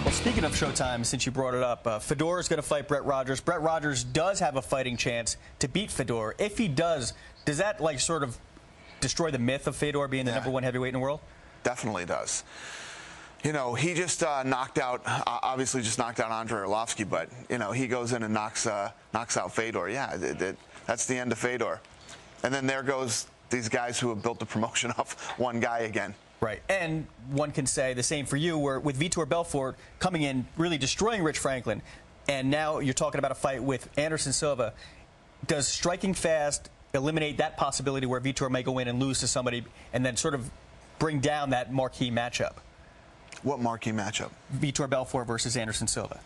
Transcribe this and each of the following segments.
Well, speaking of Showtime, since you brought it up, Fedor is going to fight Brett Rogers. Brett Rogers does have a fighting chance to beat Fedor. If he does that like sort of destroy the myth of Fedor being the #1 heavyweight in the world? Definitely does. You know, he just knocked out, obviously just knocked out Andrei Arlovsky, but, you know, he goes in and knocks out Fedor. Yeah, that's the end of Fedor. And then there goes these guys who have built the promotion off one guy again. Right. And one can say the same for you, where with Vitor Belfort coming in, really destroying Rich Franklin, and now you're talking about a fight with Anderson Silva. Does striking fast eliminate that possibility where Vitor may go in and lose to somebody and then sort of bring down that marquee matchup? What marquee matchup? Vitor Belfort versus Anderson Silva,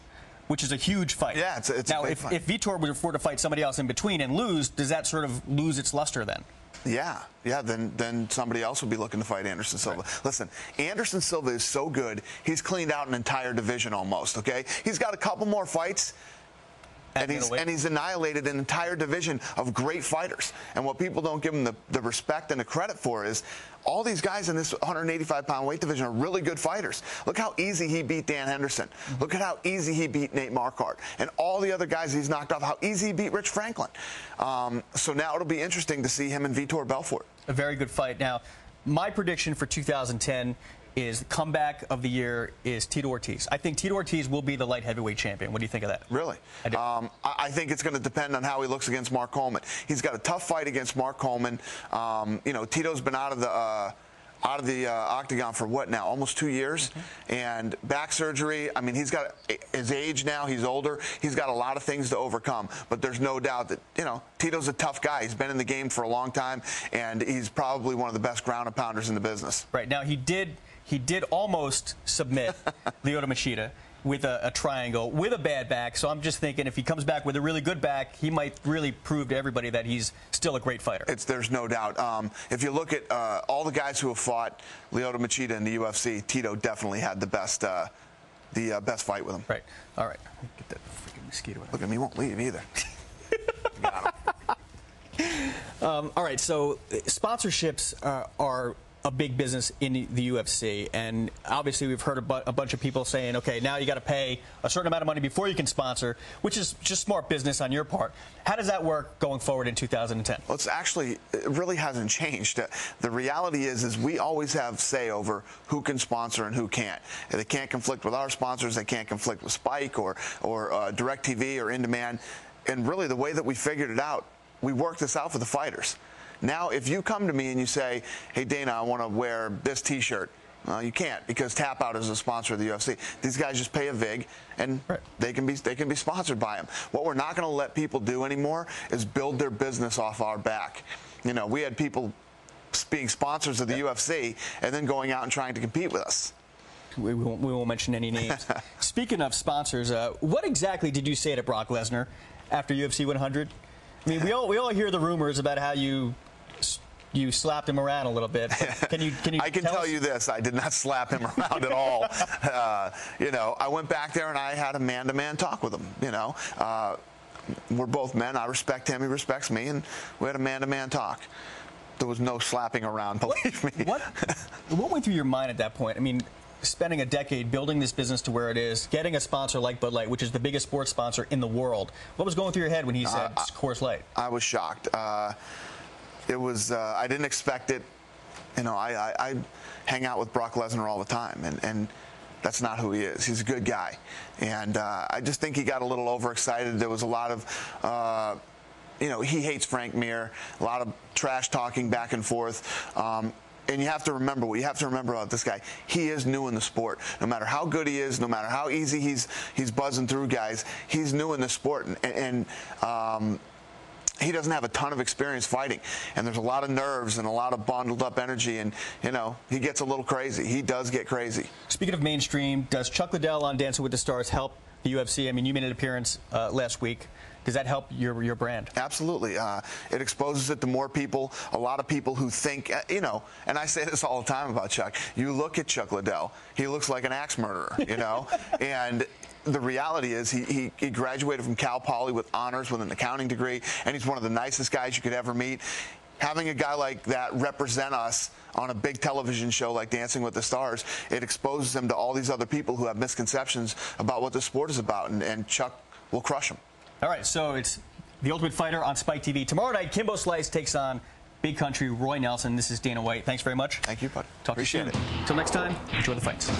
which is a huge fight. Yeah, it's now, a big fight. If Vitor were to fight somebody else in between and lose, does that sort of lose its luster then? Yeah, then somebody else would be looking to fight Anderson Silva. Right. Listen, Anderson Silva is so good, he's cleaned out an entire division almost, okay? He's got a couple more fights, and he's annihilated an entire division of great fighters. And what people don't give him the respect and the credit for is all these guys in this 185-pound weight division are really good fighters. Look how easy he beat Dan Henderson. Look at how easy he beat Nate Marquardt. And all the other guys he's knocked off, how easy he beat Rich Franklin. So now it'll be interesting to see him and Vitor Belfort. A very good fight. Now, my prediction for 2010 is the comeback of the year is Tito Ortiz. I think Tito Ortiz will be the light heavyweight champion. What do you think of that? Really? I think it's going to depend on how he looks against Mark Coleman. He's got a tough fight against Mark Coleman. You know, Tito's been out of the octagon for what now? Almost 2 years. And back surgery. I mean, he's got his age now. He's older. He's got a lot of things to overcome. But there's no doubt that, you know, Tito's a tough guy. He's been in the game for a long time, and he's probably one of the best ground and pounders in the business. Right. Now, he did almost submit Lyoto Machida with a triangle, with a bad back. So I'm just thinking if he comes back with a really good back, he might really prove to everybody that he's still a great fighter. There's no doubt. If you look at all the guys who have fought Lyoto Machida in the UFC, Tito definitely had the best fight with him. Right. All right. Get that freaking mosquito out. Look at me, he won't leave either. Got him. All right. So sponsorships are a big business in the UFC, and obviously we've heard a bunch of people saying, okay, now you got to pay a certain amount of money before you can sponsor, which is just smart business on your part. How does that work going forward in 2010? Well, it really hasn't changed. The reality is we always have say over who can sponsor and who can't. They can't conflict with our sponsors. They can't conflict with Spike or DirecTV or In Demand. And really, the way that we figured it out, we worked this out for the fighters. Now, if you come to me and you say, hey, Dana, I want to wear this T-shirt, you can't, because Tap Out is a sponsor of the UFC. These guys just pay a vig, and they can be sponsored by them. What we're not going to let people do anymore is build their business off our back. You know, we had people being sponsors of the UFC and then going out and trying to compete with us. We won't mention any names. Speaking of sponsors, what exactly did you say to Brock Lesnar after UFC 100? I mean, we all hear the rumors about how you slapped him around a little bit. Can you I can tell you this: I did not slap him around at all. You know, I went back there and I had a man-to-man talk with him. You know, we're both men. I respect him; he respects me, and we had a man-to-man talk. There was no slapping around, believe me. What went through your mind at that point? I mean, spending a decade building this business to where it is, getting a sponsor like Bud Light, which is the biggest sports sponsor in the world. What was going through your head when he said Coors Light? I was shocked. It was, I didn't expect it. You know, I hang out with Brock Lesnar all the time, and that's not who he is. He's a good guy. And I just think he got a little overexcited. There was a lot of, you know, he hates Frank Mir, a lot of trash talking back and forth. And you have to remember what you have to remember about this guy. He is new in the sport. No matter how good he is, no matter how easy he's buzzing through guys, he's new in the sport. And he doesn't have a ton of experience fighting. And there's a lot of nerves and a lot of bundled up energy. And, you know, he gets a little crazy. He does get crazy. Speaking of mainstream, does Chuck Liddell on Dancing with the Stars help the UFC? I mean, you made an appearance last week. Does that help your brand? Absolutely. It exposes it to more people, a lot of people who think, you know, and I say this all the time about Chuck. You look at Chuck Liddell, he looks like an axe murderer, you know, and the reality is he graduated from Cal Poly with honors with an accounting degree, and he's one of the nicest guys you could ever meet. having a guy like that represent us on a big television show like Dancing with the Stars, it exposes them to all these other people who have misconceptions about what the sport is about, and Chuck will crush them. All right, so it's The Ultimate Fighter on Spike TV. Tomorrow night, Kimbo Slice takes on Big Country Roy Nelson. This is Dana White. Thanks very much. Thank you, bud. Talk Appreciate to you soon. it. Until next time, enjoy the fights.